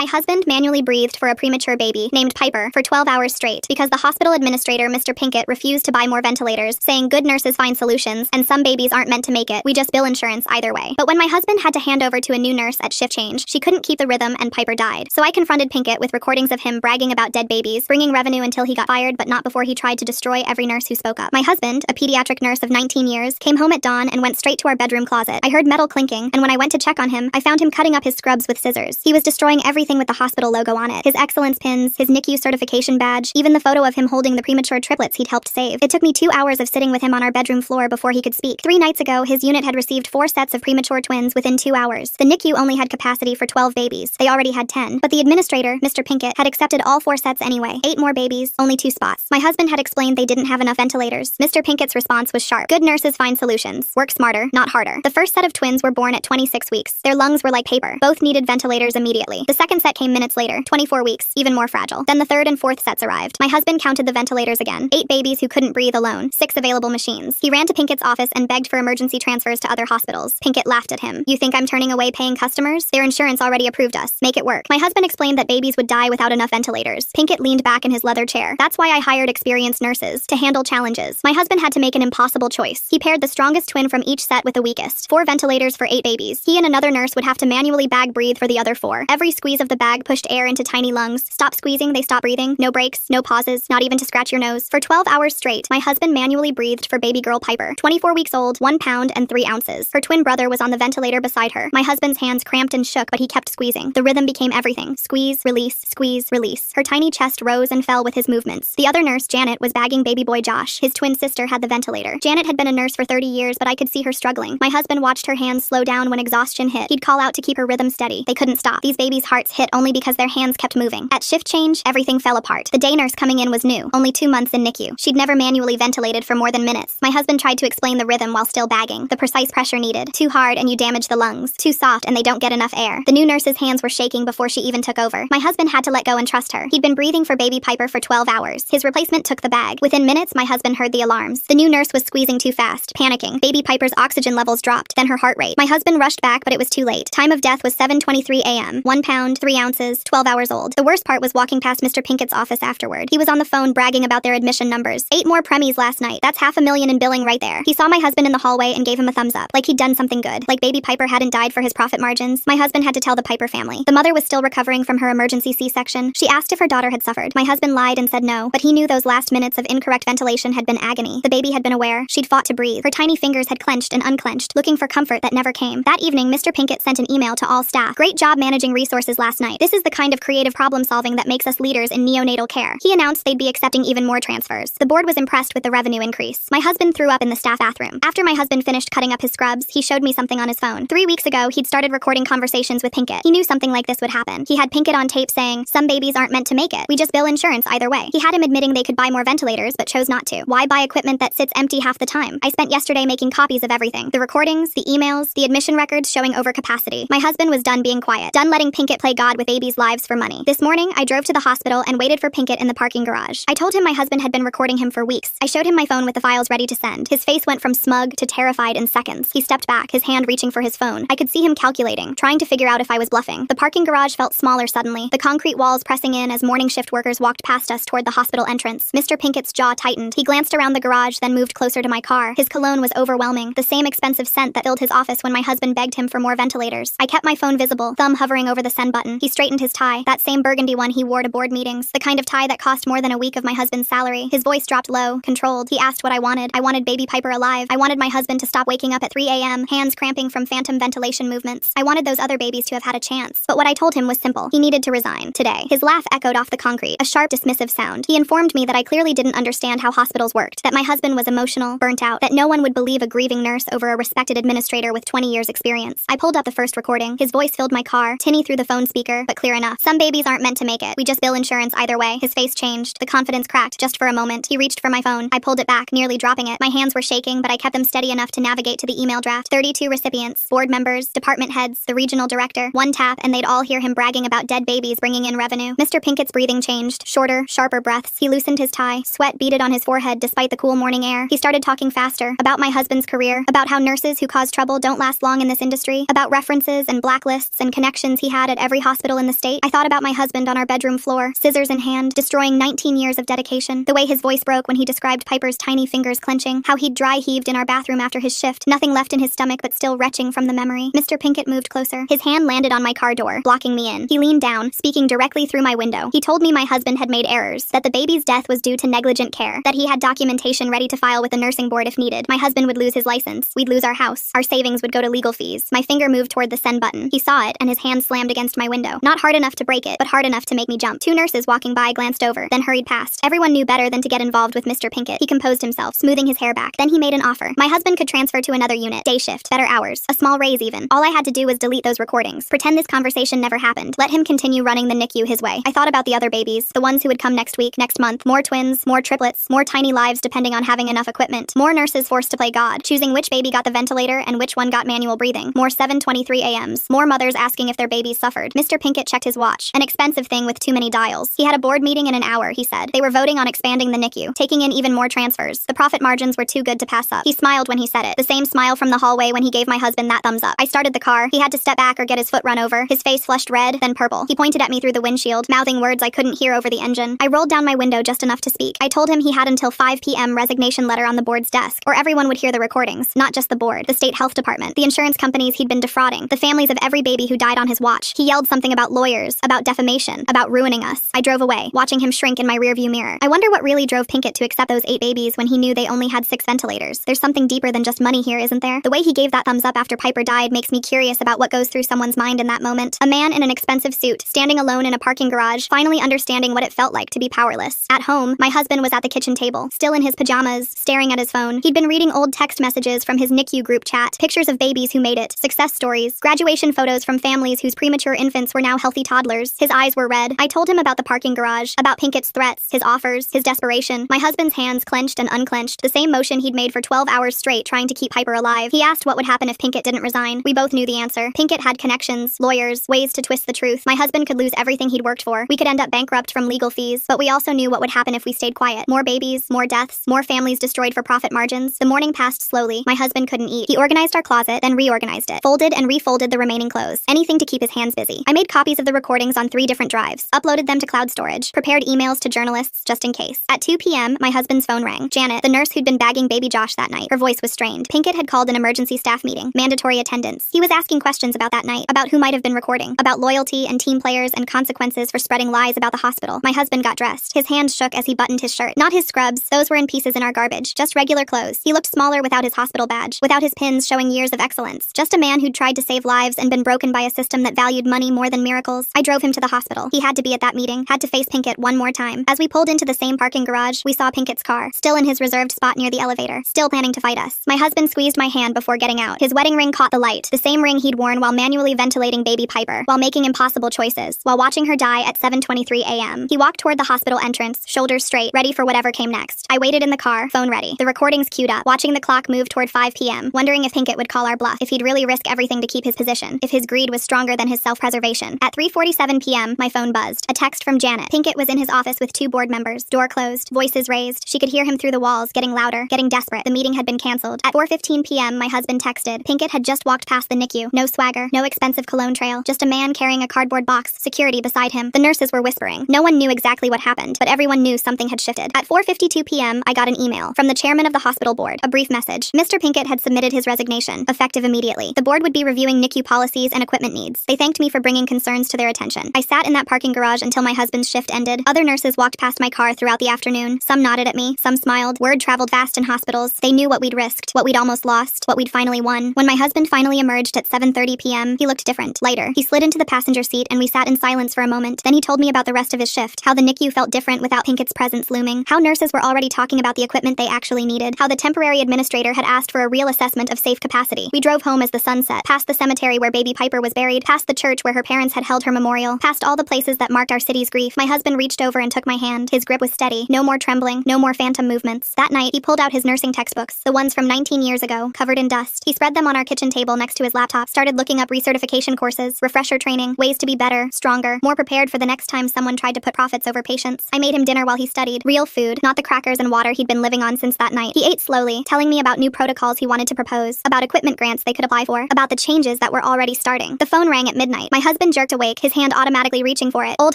My husband manually breathed for a premature baby named Piper for 12 hours straight because the hospital administrator, Mr. Pinkett, refused to buy more ventilators, saying good nurses find solutions, and some babies aren't meant to make it. We just bill insurance either way. But when my husband had to hand over to a new nurse at shift change, she couldn't keep the rhythm and Piper died. So I confronted Pinkett with recordings of him bragging about dead babies, bringing revenue until he got fired, but not before he tried to destroy every nurse who spoke up. My husband, a pediatric nurse of 19 years, came home at dawn and went straight to our bedroom closet. I heard metal clinking, and when I went to check on him, I found him cutting up his scrubs with scissors. He was destroying everything with the hospital logo on it. His excellence pins, his NICU certification badge, even the photo of him holding the premature triplets he'd helped save. It took me 2 hours of sitting with him on our bedroom floor before he could speak. 3 nights ago, his unit had received 4 sets of premature twins within 2 hours. The NICU only had capacity for 12 babies. They already had 10. But the administrator, Mr. Pinkett, had accepted all 4 sets anyway. 8 more babies, only 2 spots. My husband had explained they didn't have enough ventilators. Mr. Pinkett's response was sharp. Good nurses find solutions. Work smarter, not harder. The first set of twins were born at 26 weeks. Their lungs were like paper. Both needed ventilators immediately. The second set came minutes later, 24 weeks, even more fragile. Then the third and fourth sets arrived. My husband counted the ventilators again. 8 babies who couldn't breathe alone. 6 available machines. He ran to Pinkett's office and begged for emergency transfers to other hospitals. Pinkett laughed at him. You think I'm turning away paying customers? Their insurance already approved us. Make it work. My husband explained that babies would die without enough ventilators. Pinkett leaned back in his leather chair. That's why I hired experienced nurses to handle challenges. My husband had to make an impossible choice. He paired the strongest twin from each set with the weakest. 4 ventilators for 8 babies. He and another nurse would have to manually bag breathe for the other 4. Every squeeze of the bag pushed air into tiny lungs. Stop squeezing, they stop breathing. No breaks, no pauses, not even to scratch your nose. For 12 hours straight, my husband manually breathed for baby girl Piper, 24 weeks old, 1 pound and 3 ounces. Her twin brother was on the ventilator beside her. My husband's hands cramped and shook, but he kept squeezing. The rhythm became everything. Squeeze, release, release. Her tiny chest rose and fell with his movements. The other nurse, Janet, was bagging baby boy Josh. His twin sister had the ventilator. Janet had been a nurse for 30 years, but I could see her struggling. My husband watched her hands slow down when exhaustion hit. He'd call out to keep her rhythm steady. They couldn't stop. These babies' hearts hit only because their hands kept moving. At shift change, everything fell apart. The day nurse coming in was new, only 2 months in NICU. She'd never manually ventilated for more than minutes. My husband tried to explain the rhythm while still bagging. The precise pressure needed. Too hard and you damage the lungs. Too soft and they don't get enough air. The new nurse's hands were shaking before she even took over. My husband had to let go and trust her. He'd been breathing for baby Piper for 12 hours. His replacement took the bag. Within minutes, my husband heard the alarms. The new nurse was squeezing too fast, panicking. Baby Piper's oxygen levels dropped, then her heart rate. My husband rushed back, but it was too late. Time of death was 7:23 a.m. 1 pound, 3 ounces, 12 hours old. The worst part was walking past Mr. Pinkett's office afterward. He was on the phone bragging about their admission numbers. 8 more premies last night. That's $500,000 in billing right there. He saw my husband in the hallway and gave him a thumbs up, like he'd done something good. Like baby Piper hadn't died for his profit margins. My husband had to tell the Piper family. The mother was still recovering from her emergency C-section. She asked if her daughter had suffered. My husband lied and said no, but he knew those last minutes of incorrect ventilation had been agony. The baby had been aware. She'd fought to breathe. Her tiny fingers had clenched and unclenched, looking for comfort that never came. That evening, Mr. Pinkett sent an email to all staff. Great job managing resources last night. This is the kind of creative problem solving that makes us leaders in neonatal care. He announced they'd be accepting even more transfers. The board was impressed with the revenue increase. My husband threw up in the staff bathroom. After my husband finished cutting up his scrubs, he showed me something on his phone. 3 weeks ago, he'd started recording conversations with Pinkett. He knew something like this would happen. He had Pinkett on tape saying, some babies aren't meant to make it. We just bill insurance either way. He had him admitting they could buy more ventilators, but chose not to. Why buy equipment that sits empty half the time? I spent yesterday making copies of everything. The recordings, the emails, the admission records showing overcapacity. My husband was done being quiet. Done letting Pinkett play God with babies' lives for money. This morning, I drove to the hospital and waited for Pinkett in the parking garage. I told him my husband had been recording him for weeks. I showed him my phone with the files ready to send. His face went from smug to terrified in seconds. He stepped back, his hand reaching for his phone. I could see him calculating, trying to figure out if I was bluffing. The parking garage felt smaller suddenly, the concrete walls pressing in as morning shift workers walked past us toward the hospital entrance. Mr. Pinkett's jaw tightened. He glanced around the garage, then moved closer to my car. His cologne was overwhelming, the same expensive scent that filled his office when my husband begged him for more ventilators. I kept my phone visible, thumb hovering over the send button. He straightened his tie, that same burgundy one he wore to board meetings, the kind of tie that cost more than a week of my husband's salary. His voice dropped low, controlled. He asked what I wanted. I wanted baby Piper alive. I wanted my husband to stop waking up at 3 a.m., hands cramping from phantom ventilation movements. I wanted those other babies to have had a chance. But what I told him was simple. He needed to resign. Today. His laugh echoed off the concrete, a sharp, dismissive sound. He informed me that I clearly didn't understand how hospitals worked, that my husband was emotional, burnt out, that no one would believe a grieving nurse over a respected administrator with 20 years experience. I pulled up the first recording. His voice filled my car, tinny through the phone speaker, but clear enough. Some babies aren't meant to make it. We just bill insurance either way. His face changed. The confidence cracked just for a moment. He reached for my phone. I pulled it back, nearly dropping it. My hands were shaking, but I kept them steady enough to navigate to the email draft. 32 recipients, board members, department heads, the regional director. One tap, and they'd all hear him bragging about dead babies bringing in revenue. Mr. Pinkett's breathing changed. Shorter, sharper breaths. He loosened his tie. Sweat beaded on his forehead despite the cool morning air. He started talking faster. About my husband's career. About how nurses who cause trouble don't last long in this industry. About references and blacklists and connections he had at every hospital hospital in the state, I thought about my husband on our bedroom floor, scissors in hand, destroying 19 years of dedication. The way his voice broke when he described Piper's tiny fingers clenching, how he'd dry heaved in our bathroom after his shift, nothing left in his stomach but still retching from the memory. Mr. Pinkett moved closer. His hand landed on my car door, blocking me in. He leaned down, speaking directly through my window. He told me my husband had made errors, that the baby's death was due to negligent care, that he had documentation ready to file with the nursing board if needed. My husband would lose his license. We'd lose our house. Our savings would go to legal fees. My finger moved toward the send button. He saw it, and his hand slammed against my window. Not hard enough to break it, but hard enough to make me jump. Two nurses walking by glanced over, then hurried past. Everyone knew better than to get involved with Mr. Pinkett. He composed himself, smoothing his hair back. Then he made an offer. My husband could transfer to another unit, day shift, better hours, a small raise even. All I had to do was delete those recordings. Pretend this conversation never happened. Let him continue running the NICU his way. I thought about the other babies, the ones who would come next week, next month. More twins, more triplets, more tiny lives depending on having enough equipment. More nurses forced to play God, choosing which baby got the ventilator and which one got manual breathing. More 7:23 a.m.s. More mothers asking if their babies suffered. Mr. Pinkett checked his watch. An expensive thing with too many dials. He had a board meeting in an hour, he said. They were voting on expanding the NICU, taking in even more transfers. The profit margins were too good to pass up. He smiled when he said it. The same smile from the hallway when he gave my husband that thumbs up. I started the car. He had to step back or get his foot run over. His face flushed red, then purple. He pointed at me through the windshield, mouthing words I couldn't hear over the engine. I rolled down my window just enough to speak. I told him he had until 5 p.m. resignation letter on the board's desk, or everyone would hear the recordings. Not just the board, the state health department, the insurance companies he'd been defrauding, the families of every baby who died on his watch. He yelled something about lawyers, about defamation, about ruining us. I drove away, watching him shrink in my rearview mirror. I wonder what really drove Pinkett to accept those 8 babies when he knew they only had 6 ventilators. There's something deeper than just money here, isn't there? The way he gave that thumbs up after Piper died makes me curious about what goes through someone's mind in that moment. A man in an expensive suit, standing alone in a parking garage, finally understanding what it felt like to be powerless. At home, my husband was at the kitchen table, still in his pajamas, staring at his phone. He'd been reading old text messages from his NICU group chat, pictures of babies who made it, success stories, graduation photos from families whose premature infants were now healthy toddlers. His eyes were red. I told him about the parking garage, about Pinkett's threats, his offers, his desperation. My husband's hands clenched and unclenched, the same motion he'd made for 12 hours straight trying to keep Piper alive. He asked what would happen if Pinkett didn't resign. We both knew the answer. Pinkett had connections, lawyers, ways to twist the truth. My husband could lose everything he'd worked for. We could end up bankrupt from legal fees, but we also knew what would happen if we stayed quiet. More babies, more deaths, more families destroyed for profit margins. The morning passed slowly. My husband couldn't eat. He organized our closet, then reorganized it, folded and refolded the remaining clothes. Anything to keep his hands busy. I made copies of the recordings on 3 different drives, uploaded them to cloud storage, prepared emails to journalists just in case. At 2 p.m., my husband's phone rang. Janet, the nurse who'd been bagging baby Josh that night. Her voice was strained. Pinkett had called an emergency staff meeting, mandatory attendance. He was asking questions about that night, about who might have been recording, about loyalty and team players and consequences for spreading lies about the hospital. My husband got dressed. His hands shook as he buttoned his shirt. Not his scrubs, those were in pieces in our garbage. Just regular clothes. He looked smaller without his hospital badge, without his pins showing years of excellence. Just a man who'd tried to save lives and been broken by a system that valued money more than miracles. I drove him to the hospital. He had to be at that meeting, had to face Pinkett one more time. As we pulled into the same parking garage, we saw Pinkett's car, still in his reserved spot near the elevator, still planning to fight us. My husband squeezed my hand before getting out. His wedding ring caught the light, the same ring he'd worn while manually ventilating baby Piper, while making impossible choices, while watching her die at 7:23 a.m. He walked toward the hospital entrance, shoulders straight, ready for whatever came next. I waited in the car, phone ready, the recordings queued up, watching the clock move toward 5 p.m., wondering if Pinkett would call our bluff, if he'd really risk everything to keep his position, if his greed was stronger than his self-preservation. At 3:47 p.m., my phone buzzed. A text from Janet. Pinkett was in his office with 2 board members, door closed, voices raised. She could hear him through the walls, getting louder, getting desperate. The meeting had been canceled. At 4:15 p.m., my husband texted. Pinkett had just walked past the NICU. No swagger, no expensive cologne trail, just a man carrying a cardboard box, security beside him. The nurses were whispering. No one knew exactly what happened, but everyone knew something had shifted. At 4:52 p.m., I got an email from the chairman of the hospital board. A brief message. Mr. Pinkett had submitted his resignation, effective immediately. The board would be reviewing NICU policies and equipment needs. They thanked me for bringing concerns to their attention. I sat in that parking garage until my husband's shift ended. Other nurses walked past my car throughout the afternoon. Some nodded at me, some smiled. Word traveled fast in hospitals. They knew what we'd risked, what we'd almost lost, what we'd finally won. When my husband finally emerged at 7:30 p.m., he looked different, lighter. He slid into the passenger seat and we sat in silence for a moment. Then he told me about the rest of his shift, how the NICU felt different without Pinkett's presence looming, how nurses were already talking about the equipment they actually needed, how the temporary administrator had asked for a real assessment of safe capacity. We drove home as the sun set, past the cemetery where baby Piper was buried, past the church where her parents had held her memorial, past all the places that marked our city's grief. My husband reached over and took my hand. His grip was steady, no more trembling, no more phantom movements. That night, he pulled out his nursing textbooks, the ones from 19 years ago, covered in dust. He spread them on our kitchen table next to his laptop, started looking up recertification courses, refresher training, ways to be better, stronger, more prepared for the next time someone tried to put profits over patients. I made him dinner while he studied. Real food, not the crackers and water he'd been living on since that night. He ate slowly, telling me about new protocols he wanted to propose, about equipment grants they could apply for, about the changes that were already starting. The phone rang at midnight. My husband husband jerked awake, his hand automatically reaching for it. Old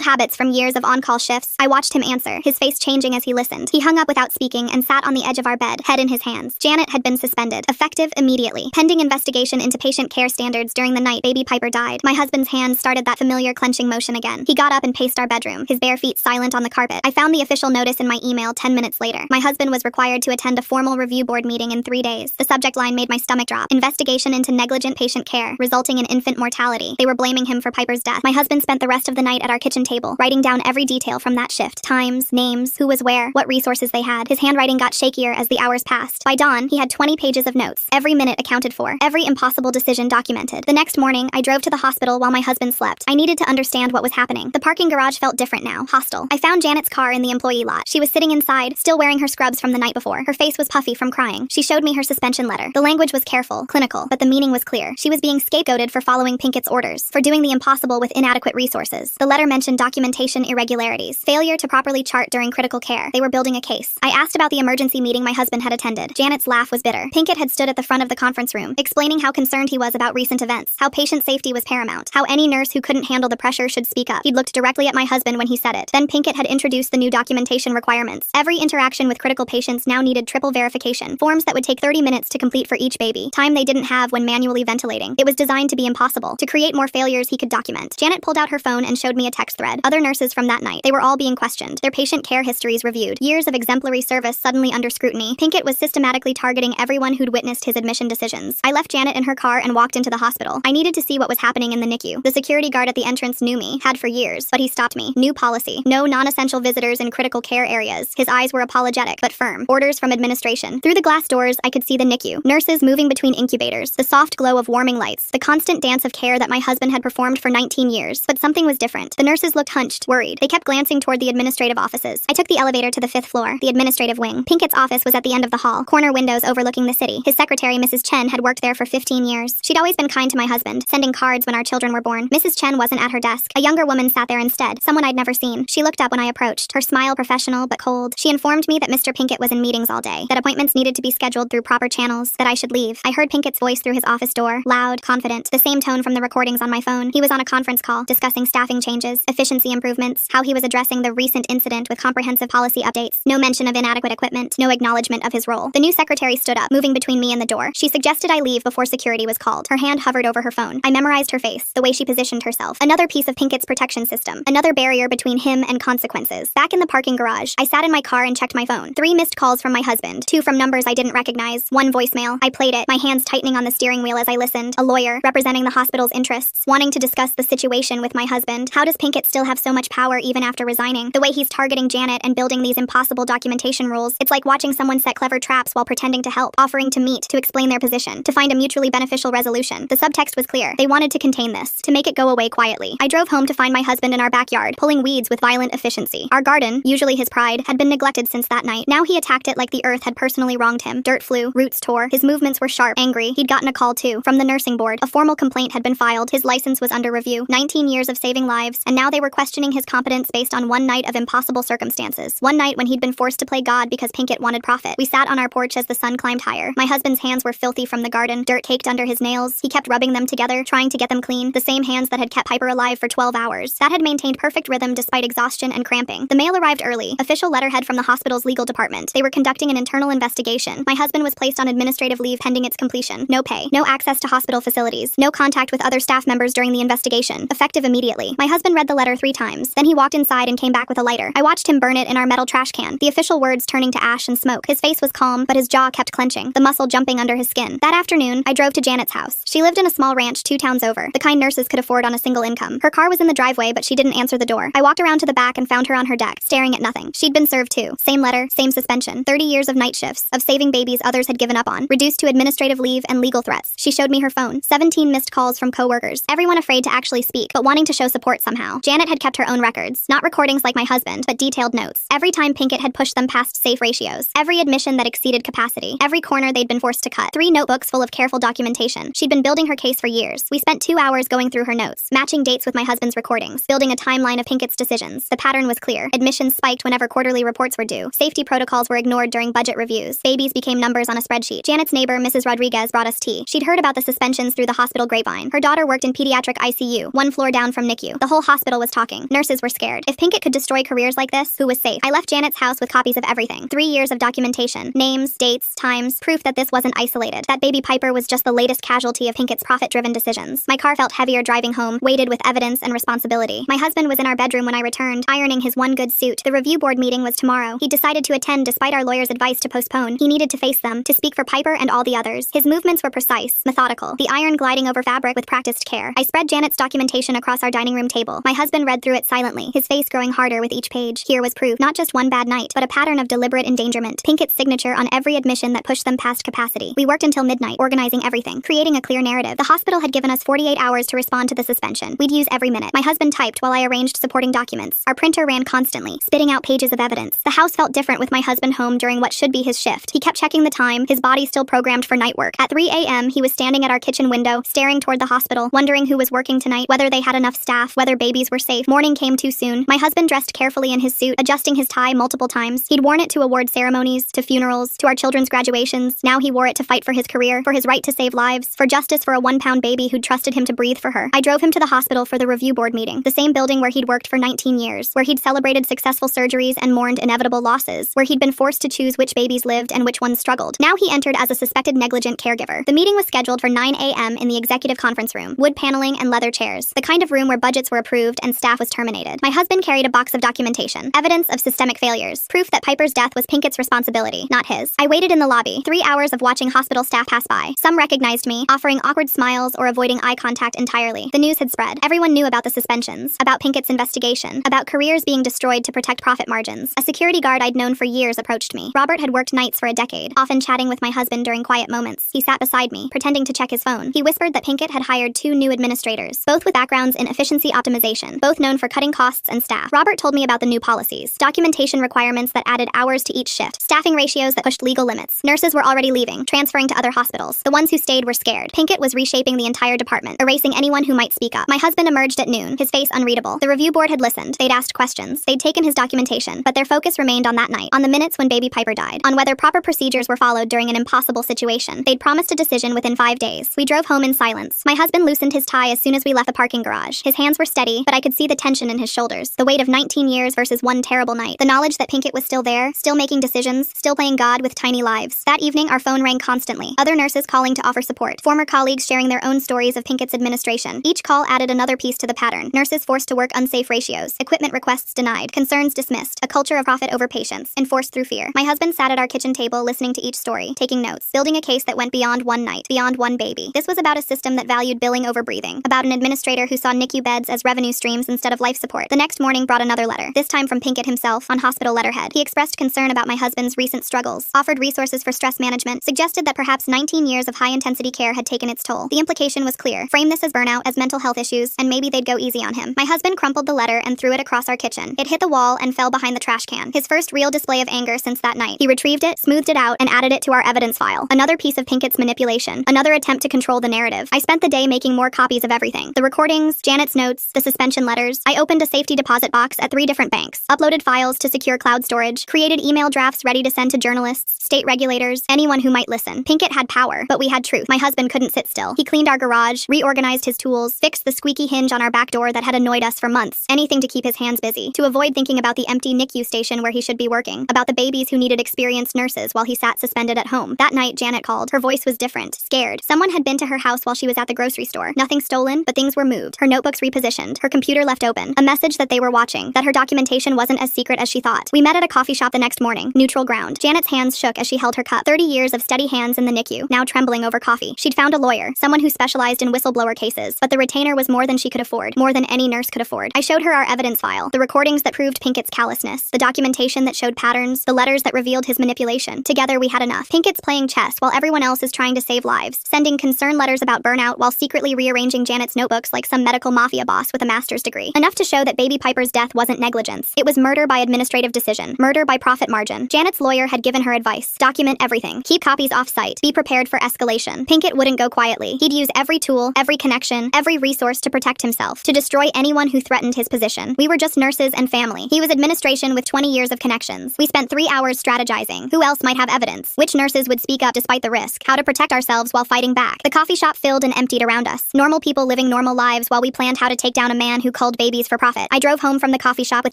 habits from years of on-call shifts. I watched him answer, his face changing as he listened. He hung up without speaking and sat on the edge of our bed, head in his hands. Janet had been suspended, effective immediately. Pending investigation into patient care standards during the night baby Piper died. My husband's hands started that familiar clenching motion again. He got up and paced our bedroom, his bare feet silent on the carpet. I found the official notice in my email 10 minutes later. My husband was required to attend a formal review board meeting in 3 days. The subject line made my stomach drop. Investigation into negligent patient care, resulting in infant mortality. They were blaming him for Piper's death. My husband spent the rest of the night at our kitchen table, writing down every detail from that shift. Times, names, who was where, what resources they had. His handwriting got shakier as the hours passed. By dawn, he had 20 pages of notes, every minute accounted for, every impossible decision documented. The next morning, I drove to the hospital while my husband slept. I needed to understand what was happening. The parking garage felt different now, hostile. I found Janet's car in the employee lot. She was sitting inside, still wearing her scrubs from the night before. Her face was puffy from crying. She showed me her suspension letter. The language was careful, clinical, but the meaning was clear. She was being scapegoated for following Pinkett's orders, for doing the impossible with inadequate resources. The letter mentioned documentation irregularities, failure to properly chart during critical care. They were building a case. I asked about the emergency meeting my husband had attended. Janet's laugh was bitter. Pinkett had stood at the front of the conference room, explaining how concerned he was about recent events, how patient safety was paramount, how any nurse who couldn't handle the pressure should speak up. He'd looked directly at my husband when he said it. Then Pinkett had introduced the new documentation requirements. Every interaction with critical patients now needed triple verification, forms that would take 30 minutes to complete for each baby, time they didn't have when manually ventilating. It was designed to be impossible, to create more failures he could document. Janet pulled out her phone and showed me a text thread. Other nurses from that night. They were all being questioned, their patient care histories reviewed, years of exemplary service suddenly under scrutiny. Pinkett was systematically targeting everyone who'd witnessed his admission decisions. I left Janet in her car and walked into the hospital. I needed to see what was happening in the NICU. The security guard at the entrance knew me, had for years, but he stopped me. New policy. No non-essential visitors in critical care areas. His eyes were apologetic, but firm. Orders from administration. Through the glass doors, I could see the NICU. Nurses moving between incubators. The soft glow of warming lights. The constant dance of care that my husband had performed for 19 years. But something was different. The nurses looked hunched, worried. They kept glancing toward the administrative offices. I took the elevator to the 5th floor, the administrative wing. Pinkett's office was at the end of the hall, corner windows overlooking the city. His secretary, Mrs. Chen, had worked there for 15 years. She'd always been kind to my husband, sending cards when our children were born. Mrs. Chen wasn't at her desk. A younger woman sat there instead, someone I'd never seen. She looked up when I approached, her smile professional but cold. She informed me that Mr. Pinkett was in meetings all day, that appointments needed to be scheduled through proper channels, that I should leave. I heard Pinkett's voice through his office door, loud, confident, the same tone from the recordings on my phone. He was on a conference call, discussing staffing changes, efficiency improvements, how he was addressing the recent incident with comprehensive policy updates, no mention of inadequate equipment, no acknowledgement of his role. The new secretary stood up, moving between me and the door. She suggested I leave before security was called. Her hand hovered over her phone. I memorized her face, the way she positioned herself. Another piece of Pinkett's protection system. Another barrier between him and consequences. Back in the parking garage, I sat in my car and checked my phone. 3 missed calls from my husband, 2 from numbers I didn't recognize, 1 voicemail. I played it, my hands tightening on the steering wheel as I listened. A lawyer, representing the hospital's interests, wanting to discuss the situation with my husband. How does Pinkett still have so much power even after resigning? The way he's targeting Janet and building these impossible documentation rules. It's like watching someone set clever traps while pretending to help, offering to meet, to explain their position, to find a mutually beneficial resolution. The subtext was clear. They wanted to contain this, to make it go away quietly. I drove home to find my husband in our backyard, pulling weeds with violent efficiency. Our garden, usually his pride, had been neglected since that night. Now he attacked it like the earth had personally wronged him. Dirt flew, roots tore, his movements were sharp, angry. He'd gotten a call too, from the nursing board. A formal complaint had been filed, his license was under review. 19 years of saving lives, and now they were questioning his competence based on one night of impossible circumstances. One night when he'd been forced to play God because Pinkett wanted profit. We sat on our porch as the sun climbed higher. My husband's hands were filthy from the garden, dirt caked under his nails. He kept rubbing them together, trying to get them clean. The same hands that had kept Piper alive for 12 hours. That had maintained perfect rhythm despite exhaustion and cramping. The mail arrived early. Official letterhead from the hospital's legal department. They were conducting an internal investigation. My husband was placed on administrative leave pending its completion. No pay. No access to hospital facilities. No contact with other staff members during the investigation. Effective immediately. My husband read the letter 3 times. Then he walked inside and came back with a lighter. I watched him burn it in our metal trash can. The official words turning to ash and smoke. His face was calm, but his jaw kept clenching, the muscle jumping under his skin. That afternoon, I drove to Janet's house. She lived in a small ranch 2 towns over, the kind nurses could afford on a single income. Her car was in the driveway, but she didn't answer the door. I walked around to the back and found her on her deck, staring at nothing. She'd been served too. Same letter, same suspension. 30 years of night shifts, of saving babies others had given up on, reduced to administrative leave and legal threats. She showed me her phone. 17 missed calls from co-workers. Everyone afraid to actually speak, but wanting to show support somehow. Janet had kept her own records. Not recordings like my husband, but detailed notes. Every time Pinkett had pushed them past safe ratios. Every admission that exceeded capacity. Every corner they'd been forced to cut. 3 notebooks full of careful documentation. She'd been building her case for years. We spent 2 hours going through her notes, matching dates with my husband's recordings, building a timeline of Pinkett's decisions. The pattern was clear. Admissions spiked whenever quarterly reports were due. Safety protocols were ignored during budget reviews. Babies became numbers on a spreadsheet. Janet's neighbor, Mrs. Rodriguez, brought us tea. She'd heard about the suspensions through the hospital grapevine. Her daughter worked in pediatric ICU, one floor down from NICU. The whole hospital was talking. Nurses were scared. If Pinkett could destroy careers like this, who was safe? I left Janet's house with copies of everything. 3 years of documentation. Names, dates, times, proof that this wasn't isolated. That baby Piper was just the latest casualty of Pinkett's profit-driven decisions. My car felt heavier driving home, weighted with evidence and responsibility. My husband was in our bedroom when I returned, ironing his one good suit. The review board meeting was tomorrow. He decided to attend despite our lawyer's advice to postpone. He needed to face them, to speak for Piper and all the others. His movements were precise, methodical, the iron gliding over fabric with practiced care. I spread Janet's documentation across our dining room table. My husband read through it silently, his face growing harder with each page. Here was proof, not just one bad night, but a pattern of deliberate endangerment. Pinkett's signature on every admission that pushed them past capacity. We worked until midnight, organizing everything, creating a clear narrative. The hospital had given us 48 hours to respond to the suspension. We'd use every minute. My husband typed while I arranged supporting documents. Our printer ran constantly, spitting out pages of evidence. The house felt different with my husband home during what should be his shift. He kept checking the time, his body still programmed for night work. At 3 a.m., he was standing at our kitchen window, staring toward the hospital, wondering who was working tonight, whether they had enough staff, whether babies were safe. Morning came too soon. My husband dressed carefully in his suit, adjusting his tie multiple times. He'd worn it to award ceremonies, to funerals, to our children's graduations. Now he wore it to fight for his career, for his right to save lives, for justice for a 1-pound baby who'd trusted him to breathe for her. I drove him to the hospital for the review board meeting, the same building where he'd worked for 19 years, where he'd celebrated successful surgeries and mourned inevitable losses, where he'd been forced to choose which babies lived and which ones struggled. Now he entered as a suspected negligent caregiver. The meeting was scheduled for 9 a.m. in the executive conference room, wood paneling and leather chairs, the kind of room where budgets were approved and staff was terminated. My husband carried a box of documentation, evidence of systemic failures, proof that Piper's death was Pinkett's responsibility, not his. I waited in the lobby, 3 hours of watching hospital staff pass by. Some recognized me, offering awkward smiles or avoiding eye contact entirely. The news had spread. Everyone knew about the suspensions, about Pinkett's investigation, about careers being destroyed to protect profit margins. A security guard I'd known for years approached me. Robert had worked nights for a decade, often chatting with my husband during quiet moments. He sat beside me, pretending to check his phone. He whispered that Pinkett had hired 2 new administrators, both with backgrounds in efficiency optimization, both known for cutting costs and staff. Robert told me about the new policies, documentation requirements that added hours to each shift, staffing ratios that pushed legal limits. Nurses were already leaving, transferring to other hospitals. The ones who stayed were scared. Pinkett was reshaping the entire department, erasing anyone who might speak up. My husband emerged at noon, his face unreadable. The review board had listened. They'd asked questions. They'd taken his documentation, but their focus remained on that night, on the minutes when baby Piper died, on whether proper procedures were followed during an impossible situation. They'd promised a decision within 5 days. We drove home in silence. My husband loosened his tie as soon as we left the parking garage. His hands were steady, but I could see the tension in his shoulders. The weight of 19 years versus one terrible night. The knowledge that Pinkett was still there, still making decisions, still playing God with tiny lives. That evening, our phone rang constantly. Other nurses calling to offer support. Former colleagues sharing their own stories of Pinkett's administration. Each call added another piece to the pattern. Nurses forced to work unsafe ratios. Equipment requests denied. Concerns dismissed. A culture of profit over patience. Enforced through fear. My husband sat at our kitchen table listening to each story, taking notes, building a case that went beyond one night, beyond one baby. This was about a system that valued billing over breathing. About an administrator who saw NICU beds as revenue streams instead of life support. The next morning brought another letter, this time from Pinkett himself, on hospital letterhead. He expressed concern about my husband's recent struggles, offered resources for stress management, suggested that perhaps 19 years of high-intensity care had taken its toll. The implication was clear. Frame this as burnout, as mental health issues, and maybe they'd go easy on him. My husband crumpled the letter and threw it across our kitchen. It hit the wall and fell behind the trash can. His first real display of anger since that night. He retrieved it, smoothed it out, and added it to our evidence file. Another piece of Pinkett's manipulation. Another attempt to control the narrative. I spent the day making more copies of everything. The recordings, Janet's notes, the suspension letters. I opened a safety deposit box at 3 different banks, uploaded files to secure cloud storage, created email drafts ready to send to journalists, state regulators, anyone who might listen. Pinkett had power, but we had truth. My husband couldn't sit still. He cleaned our garage, reorganized his tools, fixed the squeaky hinge on our back door that had annoyed us for months. Anything to keep his hands busy, to avoid thinking about the empty NICU station where he should be working, about the babies who needed experienced nurses while he sat suspended at home. That night, Janet called. Her voice was different, scared. Someone had been to her house while she was at the grocery store. Nothing stolen, but things were moved. Her notebooks repositioned, her computer left open. A message that they were watching, that her documentation wasn't as secret as she thought. We met at a coffee shop the next morning, neutral ground. Janet's hands shook as she held her cup. 30 years of steady hands in the NICU, now trembling over coffee. She'd found a lawyer, someone who specialized in whistleblower cases, but the retainer was more than she could afford, more than any nurse could afford. I showed her our evidence file, the recordings that proved Pinkett's callousness, the documentation that showed patterns, the letters that revealed his manipulation. Together we had enough. Pinkett's playing chess while everyone else is trying to save lives, sending concern letters about burnout while secretly rearranging Janet's notebooks like some medical mafia boss with a master's degree. Enough to show that baby Piper's death wasn't negligence. It was murder by administrative decision, murder by profit margin. Janet's lawyer had given her advice. Document everything. Keep copies off-site. Be prepared for escalation. Pinkett wouldn't go quietly. He'd use every tool, every connection, every resource to protect himself, to destroy anyone who threatened his position. We were just nurses and family. He was administration with 20 years of connections. We spent 3 hours strategizing. Who else might have evidence? Which nurses would speak up despite the risk? How to protect ourselves while fighting back? The coffee shop filled and emptied around us. Normal people living living normal lives while we planned how to take down a man who culled babies for profit. I drove home from the coffee shop with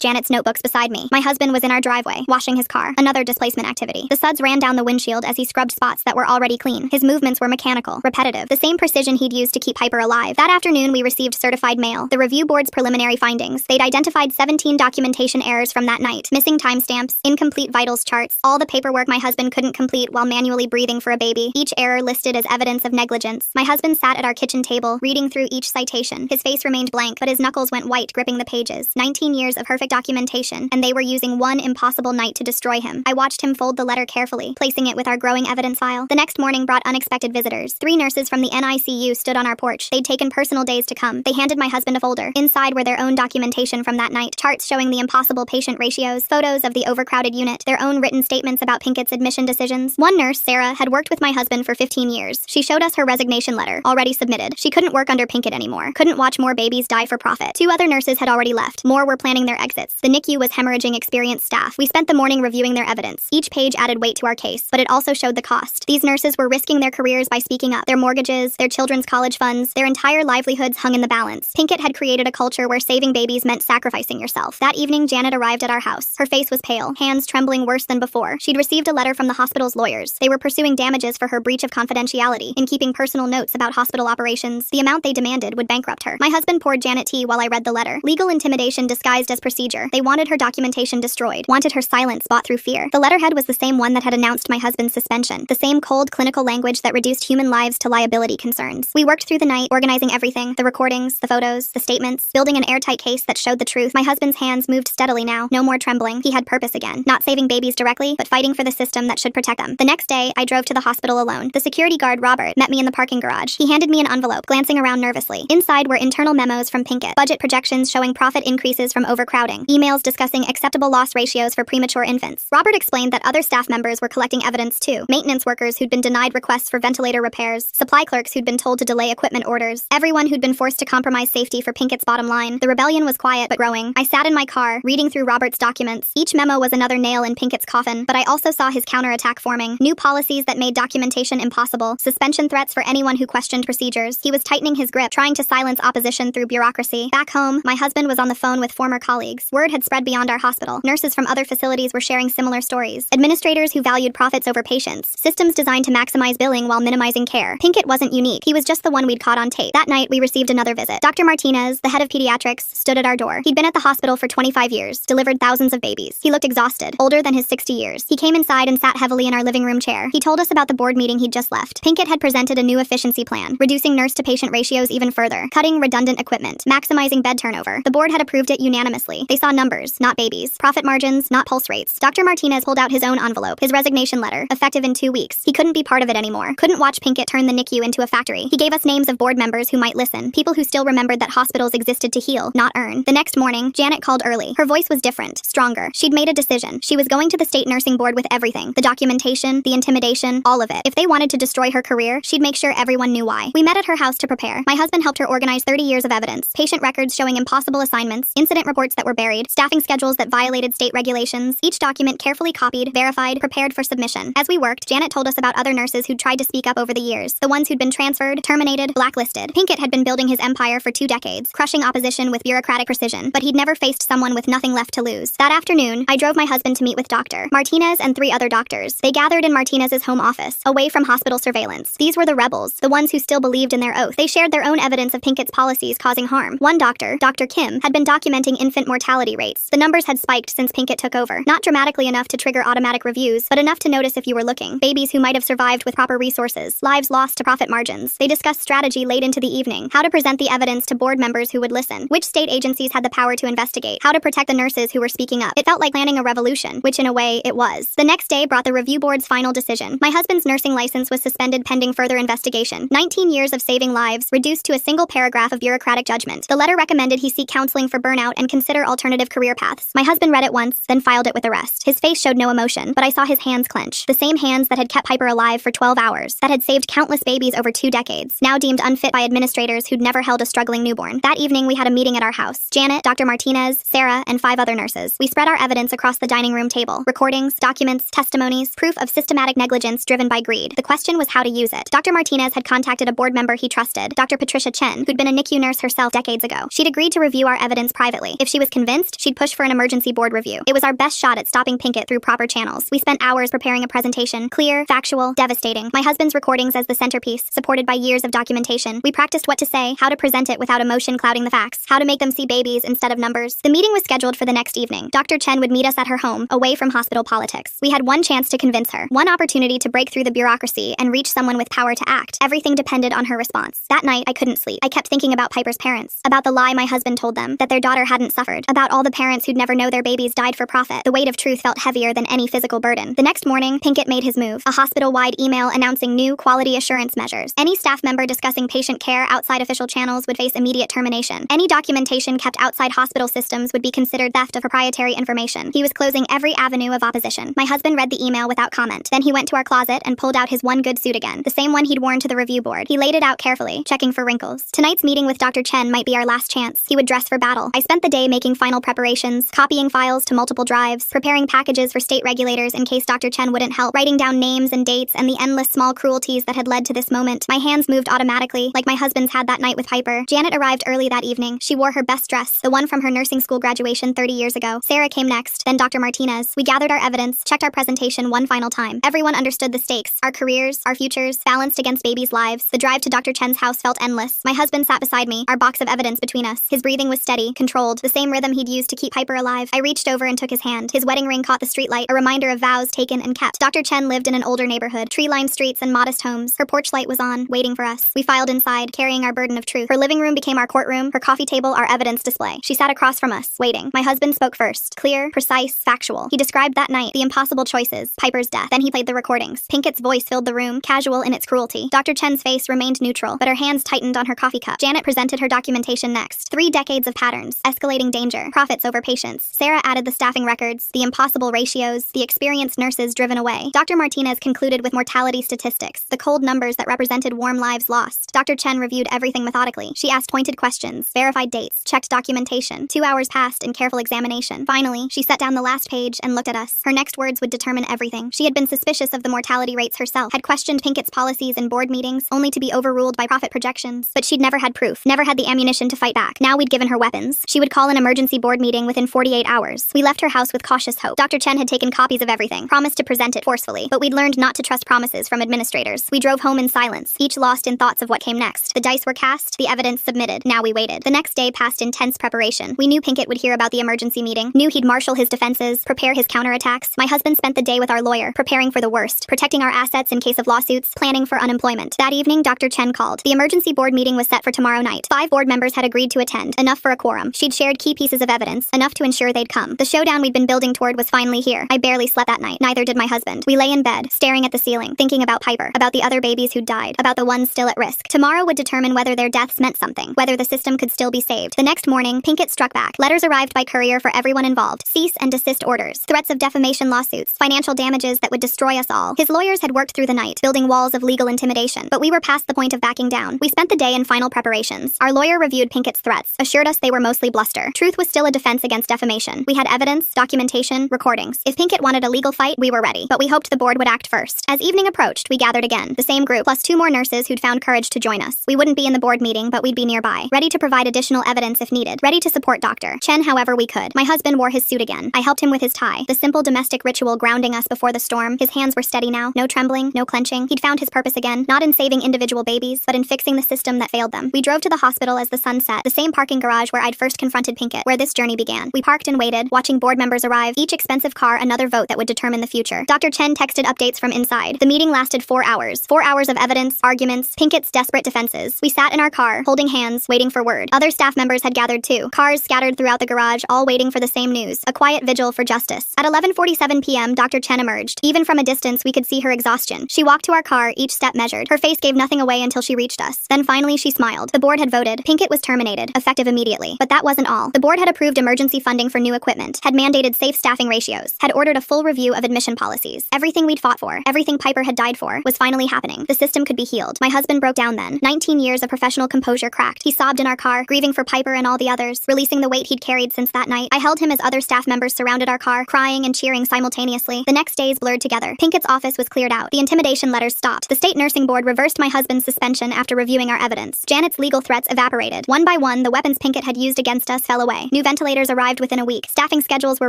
Janet's notebooks beside me. My husband was in our driveway, washing his car, another displacement activity. The suds ran down the windshield as he scrubbed spots that were already clean. His movements were mechanical, repetitive, the same precision he'd used to keep Piper alive. That afternoon, we received certified mail, the review board's preliminary findings. They'd identified 17 documentation errors from that night, missing timestamps, incomplete vitals charts, all the paperwork my husband couldn't complete while manually breathing for a baby, each error listed as evidence of negligence. My husband sat at our kitchen table, reading through each citation. His face remained blank, but his knuckles went white, gripping the pages. 19 years of perfect documentation, and they were using one impossible night to destroy him. I watched him fold the letter carefully, placing it with our growing evidence file. The next morning brought unexpected visitors. 3 nurses from the NICU stood on our porch. They'd taken personal days to come. They handed my husband a folder. Inside were their own documentation from that night, charts showing the impossible patient ratios, photos of the overcrowded unit, their own written statements about Pinkett's admission decisions. One nurse, Sarah, had worked with my husband for 15 years. She showed us her resignation letter, already submitted. She couldn't work under Pinkett anymore, couldn't watch more babies die for profit. 2 other nurses had already left. More were planning their exits. The NICU was hemorrhaging experienced staff. We spent the morning reviewing their evidence. Each page added weight to our case, but it also showed the cost. These nurses were risking their careers by speaking up. Their mortgages, their children's college funds, their entire livelihoods hung in the balance. Pinkett had created a culture where saving babies meant sacrificing yourself. That evening, Janet arrived at our house. Her face was pale, hands trembling worse than before. She'd received a letter from the hospital's lawyers. They were pursuing damages for her breach of confidentiality in keeping personal notes about hospital operations. The amount they demanded would bankrupt her. My husband poured Janet tea while I read the letter. Legal intimidation disguised as procedure. They wanted her documentation destroyed, wanted her silence bought through fear. The letterhead was the same one that had announced my husband's suspension, the same cold clinical language that reduced human lives to liability concerns. We worked through the night, organizing everything, the recordings, the photos, the statements, building an airtight case that showed the truth. My husband's hands moved steadily now, no more trembling. He had purpose again, not saving babies directly, but fighting for the system that should protect them. The next day, I drove to the hospital alone. The security guard, Robert, met me in the parking garage. He handed me an envelope, glancing around nervously. Inside were internal memos from Pinkett, budget projections showing profit increases from overcrowding, emails discussing acceptable loss ratios for premature infants. Robert explained that other staff members were collecting evidence too. Maintenance workers who'd been denied requests for ventilator repairs, supply clerks who'd been told to delay equipment orders, everyone who'd been forced to compromise safety for Pinkett's bottom line. The rebellion was quiet but growing. I sat in my car, reading through Robert's documents. Each memo was another nail in Pinkett's coffin, but I also saw his counterattack forming. New policies that made documentation impossible, suspension threats for anyone who questioned procedures. He was tightening his grip, trying to silence opposition through bureaucracy. Back home, my husband was on the phone with former colleagues. Word had spread beyond our hospital. Nurses from other facilities were sharing similar stories. Administrators who valued profits over patients. Systems designed to maximize billing while minimizing care. Pinkett wasn't unique. He was just the one we'd caught on tape. That night, we received another visit. Dr. Martinez, the head of pediatrics, stood at our door. He'd been at the hospital for 25 years, delivered thousands of babies. He looked exhausted, older than his 60 years. He came inside and sat heavily in our living room chair. He told us about the board meeting he'd just left. Pinkett had presented a new efficiency plan, reducing nurse-to-patient ratios even further, cutting redundant equipment, maximizing bed turnover. The board had approved it unanimously. They saw numbers, not babies. Profit margins, not pulse rates. Dr. Martinez pulled out his own envelope, his resignation letter, effective in 2 weeks. He couldn't be part of it anymore. Couldn't watch Pinkett turn the NICU into a factory. He gave us names of board members who might listen, people who still remembered that hospitals existed to heal, not earn. The next morning, Janet called early. Her voice was different, stronger. She'd made a decision. She was going to the state nursing board with everything. The documentation, the intimidation, all of it. If they wanted to destroy her career, she'd make sure everyone knew why. We met at her house to prepare. My husband helped her organize 30 years of evidence, patient records showing impossible assignments, incident reports that were buried, staffing schedules that violated state regulations, each document carefully copied, verified, prepared for submission. As we worked, Janet told us about other nurses who'd tried to speak up over the years, the ones who'd been transferred, terminated, blacklisted. Pinkett had been building his empire for 2 decades, crushing opposition with bureaucratic precision, but he'd never faced someone with nothing left to lose. That afternoon, I drove my husband to meet with Dr. Martinez and 3 other doctors. They gathered in Martinez's home office, away from hospital surveillance. These were the rebels, the ones who still believed in their oath. They shared their own evidence of Pinkett's policies causing harm. One doctor, Dr. Kim, had been documenting infant mortality rates. The numbers had spiked since Pinkett took over. Not dramatically enough to trigger automatic reviews, but enough to notice if you were looking. Babies who might have survived with proper resources, lives lost to profit margins. They discussed strategy late into the evening, how to present the evidence to board members who would listen, which state agencies had the power to investigate, how to protect the nurses who were speaking up. It felt like planning a revolution, which in a way, it was. The next day brought the review board's final decision. My husband's nursing license was suspended pending further investigation. 19 years of saving lives, reduced to a single paragraph of bureaucratic judgment. The letter recommended he seek counseling for burnout and consider alternative career paths. My husband read it once, then filed it with the rest. His face showed no emotion, but I saw his hands clench. The same hands that had kept Piper alive for 12 hours, that had saved countless babies over 2 decades, now deemed unfit by administrators who'd never held a struggling newborn. That evening, we had a meeting at our house. Janet, Dr. Martinez, Sarah, and 5 other nurses. We spread our evidence across the dining room table. Recordings, documents, testimonies, proof of systematic negligence driven by greed. The question was how to use it. Dr. Martinez had contacted a board member he trusted, Dr. Patricia Patricia Chen, who'd been a NICU nurse herself decades ago. She'd agreed to review our evidence privately. If she was convinced, she'd push for an emergency board review. It was our best shot at stopping Pinkett through proper channels. We spent hours preparing a presentation, clear, factual, devastating. My husband's recordings as the centerpiece, supported by years of documentation. We practiced what to say, how to present it without emotion clouding the facts, how to make them see babies instead of numbers. The meeting was scheduled for the next evening. Dr. Chen would meet us at her home, away from hospital politics. We had one chance to convince her, one opportunity to break through the bureaucracy and reach someone with power to act. Everything depended on her response. That night, I couldn't sleep. I kept thinking about Piper's parents, about the lie my husband told them, that their daughter hadn't suffered, about all the parents who'd never know their babies died for profit. The weight of truth felt heavier than any physical burden. The next morning, Pinkett made his move, a hospital-wide email announcing new quality assurance measures. Any staff member discussing patient care outside official channels would face immediate termination. Any documentation kept outside hospital systems would be considered theft of proprietary information. He was closing every avenue of opposition. My husband read the email without comment. Then he went to our closet and pulled out his one good suit again, the same one he'd worn to the review board. He laid it out carefully, checking for wrinkles. Tonight's meeting with Dr. Chen might be our last chance. He would dress for battle. I spent the day making final preparations, copying files to multiple drives, preparing packages for state regulators in case Dr. Chen wouldn't help, writing down names and dates and the endless small cruelties that had led to this moment. My hands moved automatically, like my husband's had that night with Piper. Janet arrived early that evening. She wore her best dress, the one from her nursing school graduation 30 years ago. Sarah came next, then Dr. Martinez. We gathered our evidence, checked our presentation one final time. Everyone understood the stakes, our careers, our futures, balanced against babies' lives. The drive to Dr. Chen's house felt endless. My husband sat beside me, our box of evidence between us. His breathing was steady, controlled, the same rhythm he'd used to keep Piper alive. I reached over and took his hand. His wedding ring caught the streetlight, a reminder of vows taken and kept. Dr. Chen lived in an older neighborhood, tree-lined streets and modest homes. Her porch light was on, waiting for us. We filed inside, carrying our burden of truth. Her living room became our courtroom, her coffee table our evidence display. She sat across from us, waiting. My husband spoke first, clear, precise, factual. He described that night, the impossible choices, Piper's death. Then he played the recordings. Pinkett's voice filled the room, casual in its cruelty. Dr. Chen's face remained neutral, but her hands tightened on her coffee cup. Janet presented her documentation next. 3 decades of patterns, escalating danger, profits over patients. Sarah added the staffing records, the impossible ratios, the experienced nurses driven away. Dr. Martinez concluded with mortality statistics, the cold numbers that represented warm lives lost. Dr. Chen reviewed everything methodically. She asked pointed questions, verified dates, checked documentation. 2 hours passed in careful examination. Finally, she set down the last page and looked at us. Her next words would determine everything. She had been suspicious of the mortality rates herself, had questioned Pinkett's policies in board meetings, only to be overruled by profit projections. But she'd never had proof, never had the ammunition to fight back. Now we'd given her weapons. She would call an emergency board meeting within 48 hours. We left her house with cautious hope. Dr. Chen had taken copies of everything, promised to present it forcefully, but we'd learned not to trust promises from administrators. We drove home in silence, each lost in thoughts of what came next. The dice were cast, the evidence submitted. Now we waited. The next day passed in tense preparation. We knew Pinkett would hear about the emergency meeting, knew he'd marshal his defenses, prepare his counterattacks. My husband spent the day with our lawyer, preparing for the worst, protecting our assets in case of lawsuits, planning for unemployment. That evening, Dr. Chen called. The emergency board meeting was set for tomorrow night. 5 board members had agreed to attend, enough for a quorum. She'd shared key pieces of evidence, enough to ensure they'd come. The showdown we'd been building toward was finally here. I barely slept that night. Neither did my husband. We lay in bed, staring at the ceiling, thinking about Piper, about the other babies who'd died, about the ones still at risk. Tomorrow would determine whether their deaths meant something, whether the system could still be saved. The next morning, Pinkett struck back. Letters arrived by courier for everyone involved. Cease and desist orders. Threats of defamation lawsuits. Financial damages that would destroy us all. His lawyers had worked through the night, building walls of legal intimidation. But we were past the point of backing down. We spent the day in final preparations. Our lawyer reviewed Pinkett's threats, assured us they were mostly bluster. Truth was still a defense against defamation. We had evidence, documentation, recordings. If Pinkett wanted a legal fight, we were ready. But we hoped the board would act first. As evening approached, we gathered again. The same group, plus 2 more nurses who'd found courage to join us. We wouldn't be in the board meeting, but we'd be nearby, ready to provide additional evidence if needed, ready to support Dr. Chen however we could. My husband wore his suit again. I helped him with his tie, the simple domestic ritual grounding us before the storm. His hands were steady now, no trembling, no clenching. He'd found his purpose again, not in saving individual babies, but in fixing the system that failed them. We drove to the hospital as the sun set, the same parking garage where I'd first confronted Pinkett, where this journey began. We parked and waited, watching board members arrive, each expensive car another vote that would determine the future. Dr. Chen texted updates from inside. The meeting lasted 4 hours. 4 hours of evidence, arguments, Pinkett's desperate defenses. We sat in our car, holding hands, waiting for word. Other staff members had gathered too. Cars scattered throughout the garage, all waiting for the same news. A quiet vigil for justice. At 11:47 p.m., Dr. Chen emerged. Even from a distance, we could see her exhaustion. She walked to our car, each step measured. Her face gave nothing away until she reached us. Then finally, she smiled. The board had voted. Pinkett was terminated, effective immediately. But that wasn't all. The board had approved emergency funding for new equipment, had mandated safe staffing ratios, had ordered a full review of admission policies. Everything we'd fought for, everything Piper had died for, was finally happening. The system could be healed. My husband broke down then. 19 years of professional composure cracked. He sobbed in our car, grieving for Piper and all the others, releasing the weight he'd carried since that night. I held him as other staff members surrounded our car, crying and cheering simultaneously. The next days blurred together. Pinkett's office was cleared out. The intimidation letters stopped. The state nursing board reversed my husband's suspension after reviewing our evidence. Janet's legal threats evaporated. One by one, the weapons Pinkett had used against us fell away. New ventilators arrived within a week. Staffing schedules were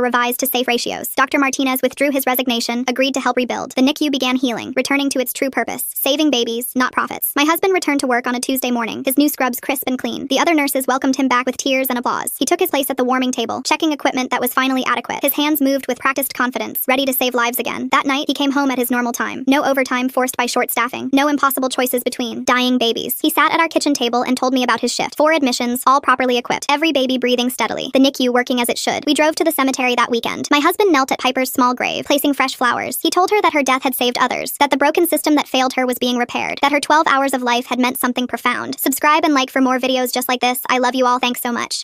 revised to safe ratios. Dr. Martinez withdrew his resignation, agreed to help rebuild. The NICU began healing, returning to its true purpose: saving babies, not profits. My husband returned to work on a Tuesday morning, his new scrubs crisp and clean. The other nurses welcomed him back with tears and applause. He took his place at the warming table, checking equipment that was finally adequate. His hands moved with practiced confidence, ready to save lives again. That night, he came home at his normal time. No overtime forced by short staffing. No impossible choices between dying babies. He sat at our kitchen table and told me about his shift. 4 admissions, all properly equipped. Every baby breathing steadily. The NICU working as it should. We drove to the cemetery that weekend. My husband knelt at Piper's small grave, placing fresh flowers. He told her that her death had saved others, that the broken system that failed her was being repaired, that her 12 hours of life had meant something profound. Subscribe and like for more videos just like this. I love you all. Thanks so much.